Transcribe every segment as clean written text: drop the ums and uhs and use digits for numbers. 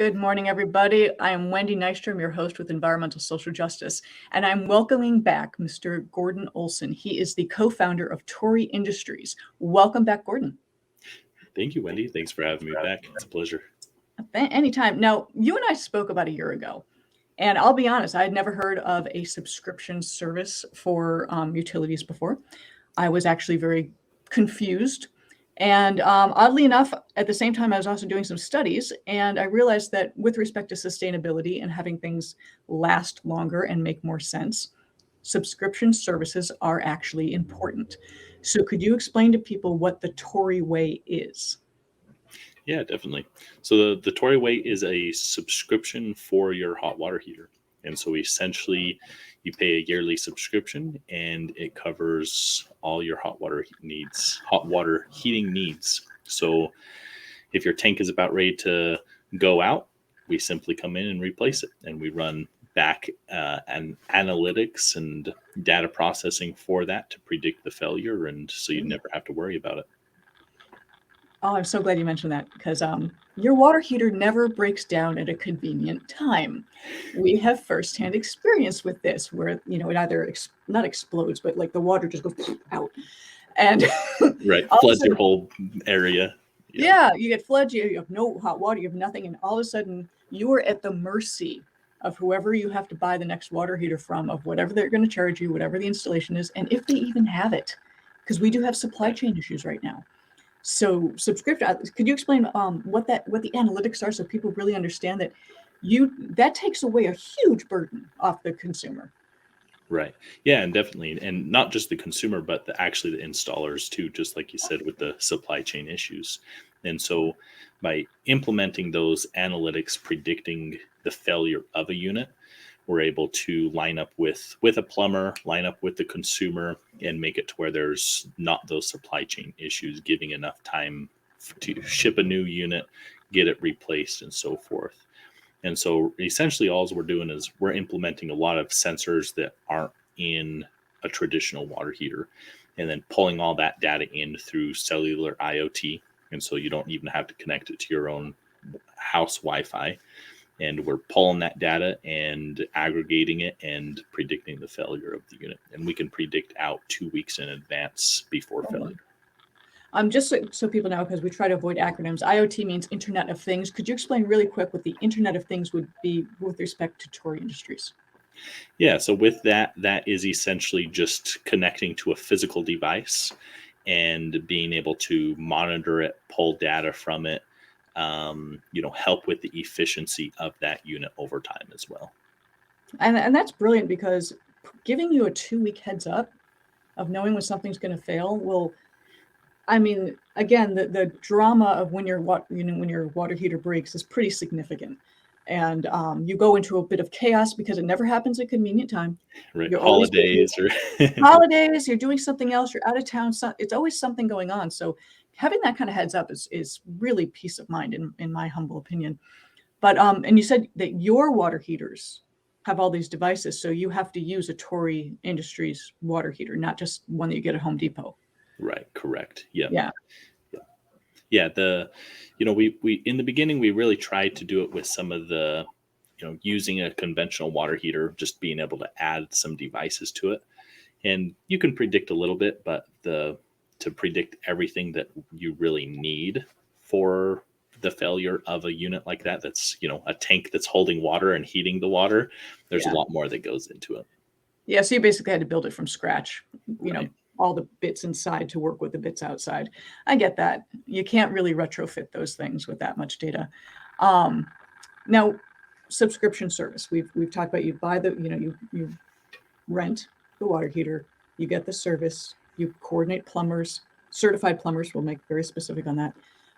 Good morning, everybody. I am Wendy Nystrom, your host with Environmental Social Justice, and I'm welcoming back Mr. Gordon Olson. He is the co-founder of Torii Industries. Welcome back, Gordon. Thank you, Wendy. Thanks for having me back. It's a pleasure. Anytime. Now, you and I spoke about a year ago, and I'll be honest, I had never heard of a subscription service for utilities before. I was actually very confused. And oddly enough, at the same time, I was also doing some studies, and I realized that with respect to sustainability and having things last longer and make more sense, subscription services are actually important. So could you explain to people what the Torii Way is? Yeah, definitely. So the Torii Way is a subscription for your hot water heater. And so essentially you pay a yearly subscription and it covers all your hot water heating needs. So if your tank is about ready to go out, we simply come in and replace it. And we run back and analytics and data processing for that to predict the failure. And so you never have to worry about it. Oh, I'm so glad you mentioned that, because your water heater never breaks down at a convenient time. We have firsthand experience with this, where it either not explodes, but like the water just goes out, and right, floods your whole area. Yeah, you get floods. You have no hot water. You have nothing, and all of a sudden you are at the mercy of whoever you have to buy the next water heater from, of whatever they're going to charge you, whatever the installation is, and if they even have it, because we do have supply chain issues right now. So subscription, could you explain what the analytics are, so people really understand that takes away a huge burden off the consumer? Right. Yeah, and definitely. And not just the consumer, but actually the installers too, just like you said, with the supply chain issues. And so by implementing those analytics, predicting the failure of a unit, we're able to line up with a plumber, line up with the consumer, and make it to where there's not those supply chain issues, giving enough time to ship a new unit, get it replaced, and so forth. And so essentially all we're doing is we're implementing a lot of sensors that aren't in a traditional water heater, and then pulling all that data in through cellular IoT. And so you don't even have to connect it to your own house Wi-Fi. And we're pulling that data and aggregating it and predicting the failure of the unit. And we can predict out 2 weeks in advance before failure. Just so people know, because we try to avoid acronyms, IoT means Internet of Things. Could you explain really quick what the Internet of Things would be with respect to Torii Industries? Yeah, so with that is essentially just connecting to a physical device and being able to monitor it, pull data from it, help with the efficiency of that unit over time as well. And that's brilliant, because giving you a 2-week heads up of knowing when something's going to fail will, again, the drama of when your water heater breaks is pretty significant. And you go into a bit of chaos because it never happens at a convenient time. Right. Holidays, you're doing something else, you're out of town. So it's always something going on. So having that kind of heads up is really peace of mind, in my humble opinion. But and you said that your water heaters have all these devices, so you have to use a Torii Industries water heater, not just one that you get at Home Depot. Right. Correct. Yep. Yeah. Yeah. We in the beginning, we really tried to do it with some of the, using a conventional water heater, just being able to add some devices to it. And you can predict a little bit, but to predict everything that you really need for the failure of a unit like that's, a tank that's holding water and heating the water, there's a lot more that goes into it. Yeah. So you basically had to build it from scratch, Right. all the bits inside to work with the bits outside. I get that. You can't really retrofit those things with that much data. Now, subscription service. We've talked about, you buy you rent the water heater, you get the service, you coordinate plumbers, certified plumbers. We'll make very specific on that.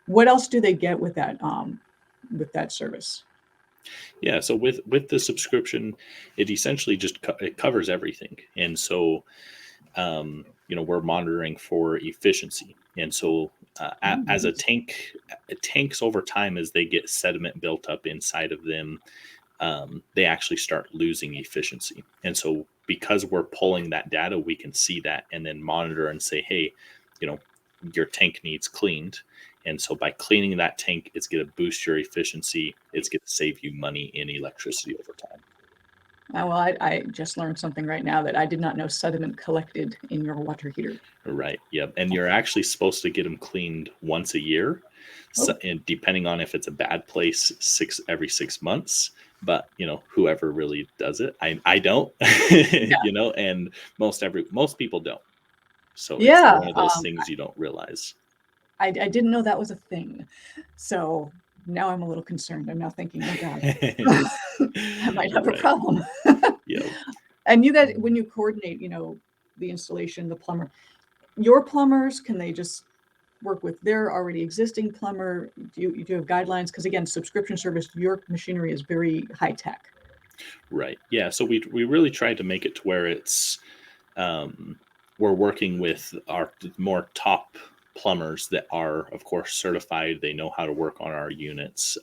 What else do they get with that service? Yeah. So with the subscription, it essentially just it covers everything. And so, we're monitoring for efficiency. And so as tanks over time, as they get sediment built up inside of them, they actually start losing efficiency. And so because we're pulling that data, we can see that and then monitor and say, hey, your tank needs cleaned. And so by cleaning that tank, it's going to boost your efficiency. It's going to save you money in electricity over time. Well, I just learned something right now that I did not know sediment collected in your water heater. Right. Yep. And you're actually supposed to get them cleaned once a year. So, and depending on if it's a bad place, every 6 months. But whoever really does it, I don't, and most people don't. So it's one of those things you don't realize. I didn't know that was a thing. So now I'm a little concerned. I'm now thinking, oh God, I might have a problem. Yeah. And you guys, when you coordinate, the installation, the plumber, your plumbers, can they just work with their already existing plumber? Do you have guidelines? Because again, subscription service, your machinery is very high tech. Right. Yeah. So we really tried to make it to where it's we're working with our more top plumbers that are, of course, certified. They know how to work on our units.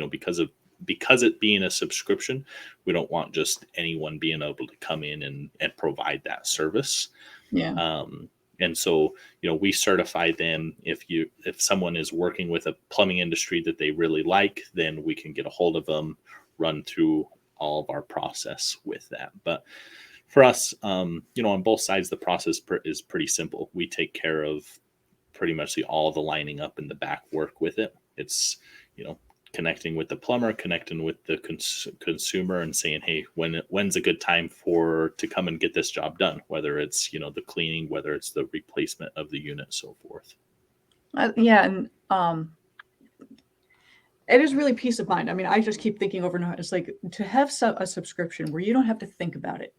Because it being a subscription, we don't want just anyone being able to come in and provide that service. Yeah. And so, we certify them. If someone is working with a plumbing industry that they really like, then we can get a hold of them, run through all of our process with that. But for us, on both sides, the process is pretty simple. We take care of pretty much all the lining up in the back work with it. It's, connecting with the plumber, connecting with the consumer and saying, hey, when's a good time to come and get this job done? Whether it's, the cleaning, whether it's the replacement of the unit, so forth. Yeah. And it is really peace of mind. I mean, I just keep thinking over and over. It's like to have a subscription where you don't have to think about it,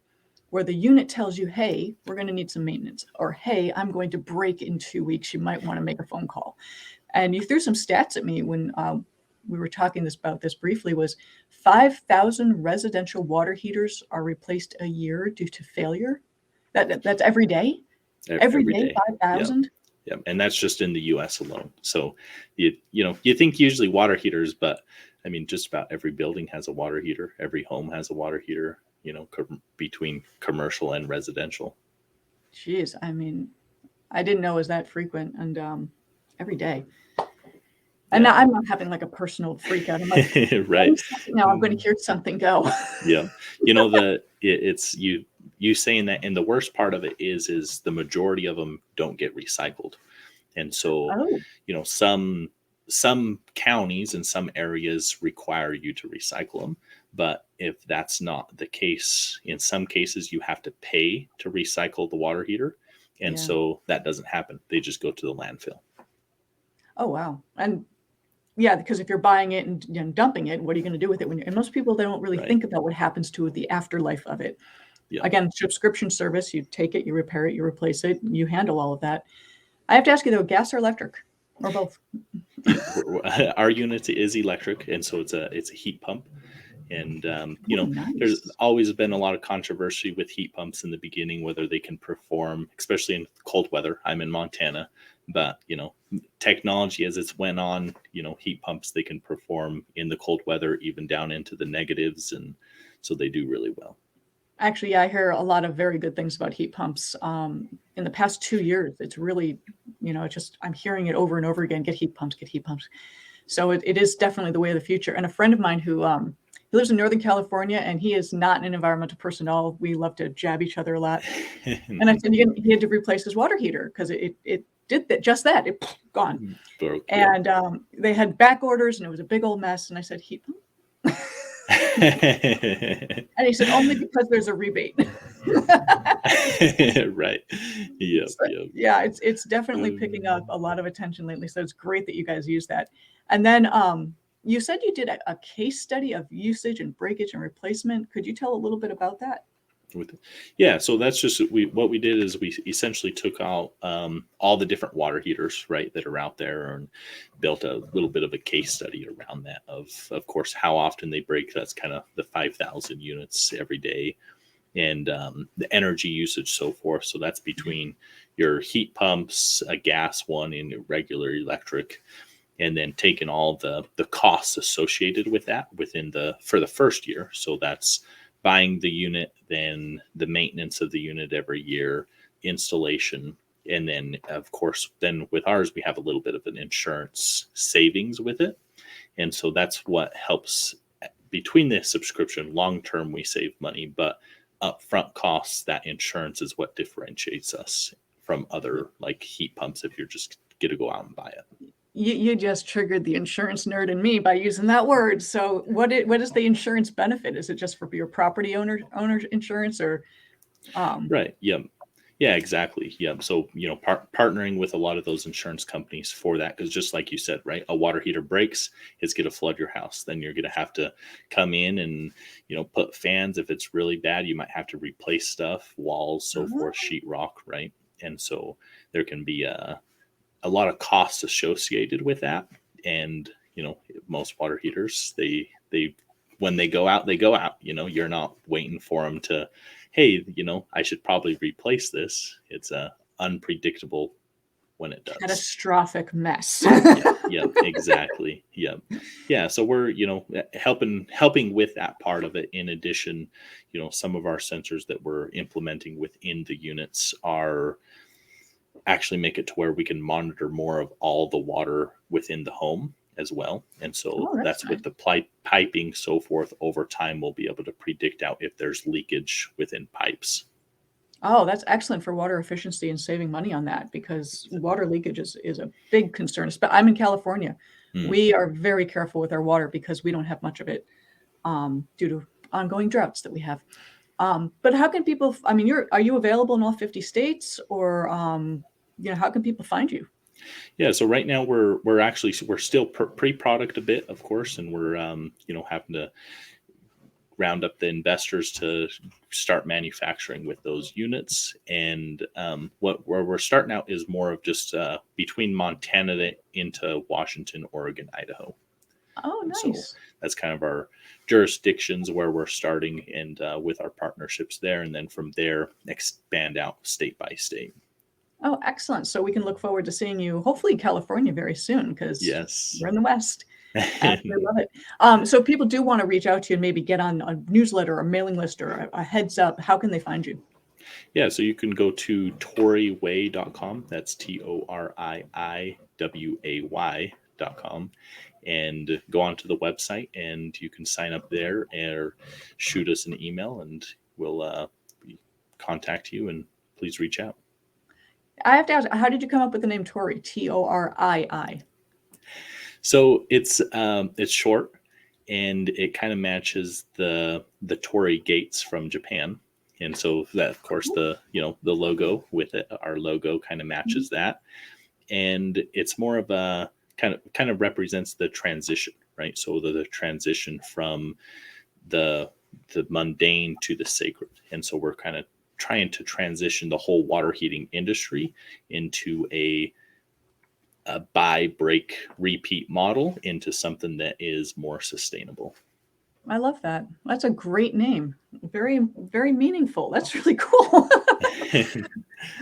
where the unit tells you, hey, we're going to need some maintenance, or hey, I'm going to break in 2 weeks. You might want to make a phone call. And you threw some stats at me when we were talking about this briefly, was 5,000 residential water heaters are replaced a year due to failure. That's every day? Every day, 5,000? Yeah. And that's just in the U.S. alone. So, you think usually water heaters, but I mean, just about every building has a water heater. Every home has a water heater, between commercial and residential. Jeez. I mean, I didn't know it was that frequent, and every day. And now I'm not having like a personal freak out. I'm like, right. Now I'm going to hear something go. Yeah. It's you saying that. And the worst part of it is the majority of them don't get recycled. And so, some counties and some areas require you to recycle them. But if that's not the case, in some cases, you have to pay to recycle the water heater. And so that doesn't happen. They just go to the landfill. Oh, wow. And yeah, because if you're buying it and dumping it, what are you going to do with it? And most people, they don't really think about what happens to the afterlife of it. Yeah. Again, subscription service, you take it, you repair it, you replace it, you handle all of that. I have to ask you though, gas or electric, or both? Our unit is electric, and so it's a heat pump. And nice. There's always been a lot of controversy with heat pumps in the beginning, whether they can perform, especially in cold weather. I'm in Montana, but technology as it's went on, heat pumps, they can perform in the cold weather, even down into the negatives, and so they do really well. Actually, I hear a lot of very good things about heat pumps. In the past 2 years, it's really, I'm hearing it over and over again. Get heat pumps. So it is definitely the way of the future. And a friend of mine who he lives in Northern California, and he is not an environmental person at all. We love to jab each other a lot. And I said he had to replace his water heater because it did that, just that. It gone. Broke, and they had back orders, and it was a big old mess. And I said, heat pump? And he said, only because there's a rebate. Right. Yep, so, yep. Yeah, it's definitely picking up a lot of attention lately. So it's great that you guys use that. And then you said you did a case study of usage and breakage and replacement. Could you tell a little bit about that? Yeah, so that's just what we did is we essentially took out all the different water heaters, right, that are out there, and built a little bit of a case study around that of course, how often they break. That's kind of the 5,000 units every day, and the energy usage, so forth. So that's between your heat pumps, a gas one, and a regular electric. And then taking all the costs associated with that for the first year. So that's buying the unit, then the maintenance of the unit every year, installation, And then, of course, then with ours, we have a little bit of an insurance savings with it. And so that's what helps between the subscription. Long term, we save money, but upfront costs, that insurance is what differentiates us from other like heat pumps if you're just going to go out and buy it. You just triggered the insurance nerd in me by using that word. So what is the insurance benefit? Is it just for your property owner insurance or? Right. Yeah. Yeah, exactly. Yeah. So, partnering with a lot of those insurance companies for that, because just like you said, right, a water heater breaks, it's going to flood your house. Then you're going to have to come in and, put fans. If it's really bad, you might have to replace stuff, walls, so forth, sheetrock, right? And so there can be a lot of costs associated with that. And, most water heaters, they when they go out, they go out. You're not waiting for them to, hey, I should probably replace this. It's unpredictable when it does. Catastrophic mess. Yeah, exactly. Yeah. So we're, helping with that part of it. In addition, some of our sensors that we're implementing within the units are actually make it to where we can monitor more of all the water within the home as well. And so that's nice. With the piping, so forth, over time, we'll be able to predict out if there's leakage within pipes. Oh, that's excellent for water efficiency and saving money on that, because water leakage is a big concern. I'm in California. We are very careful with our water because we don't have much of it due to ongoing droughts that we have. But how can people, are you available in all 50 states or, how can people find you? Yeah. So right now we're still pre-product a bit, of course, and we're, having to round up the investors to start manufacturing with those units. And where we're starting out is more of just between Montana into Washington, Oregon, Idaho. Oh, nice. So that's kind of our jurisdictions where we're starting, and with our partnerships there. And then from there, expand out state by state. Oh, excellent. So we can look forward to seeing you, hopefully in California very soon, because we're in the West. I love it. So people do want to reach out to you and maybe get on a newsletter or mailing list or a heads up. How can they find you? Yeah, so you can go to toriiway.com. That's TORIIWAY.com, and go onto the website, and you can sign up there or shoot us an email, and we'll contact you, and please reach out. I have to ask, how did you come up with the name Torii? Torii? So it's short, and it kind of matches the Torii gates from Japan, and so that, of course, the logo with it, our logo kind of matches that, and it's more of a kind of represents the transition, right? So the transition from the mundane to the sacred, and so we're kind of trying to transition the whole water heating industry into a buy, break, repeat model into something that is more sustainable. I love that. That's a great name. Very, very meaningful. That's really cool.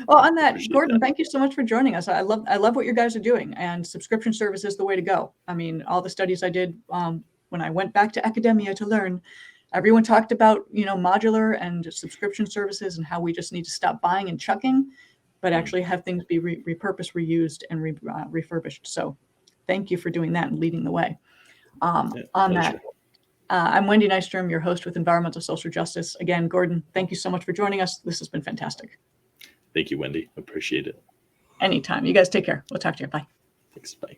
Well, on that, Gordon, thank you so much for joining us. I love what you guys are doing, and subscription service is the way to go. All the studies I did when I went back to academia to learn, everyone talked about, modular and subscription services and how we just need to stop buying and chucking, but actually have things be repurposed, reused, and refurbished. So thank you for doing that and leading the way. That, I'm Wendy Nystrom, your host with Environmental Social Justice. Again, Gordon, thank you so much for joining us. This has been fantastic. Thank you, Wendy. Appreciate it. Anytime. You guys take care. We'll talk to you. Bye. Thanks. Bye.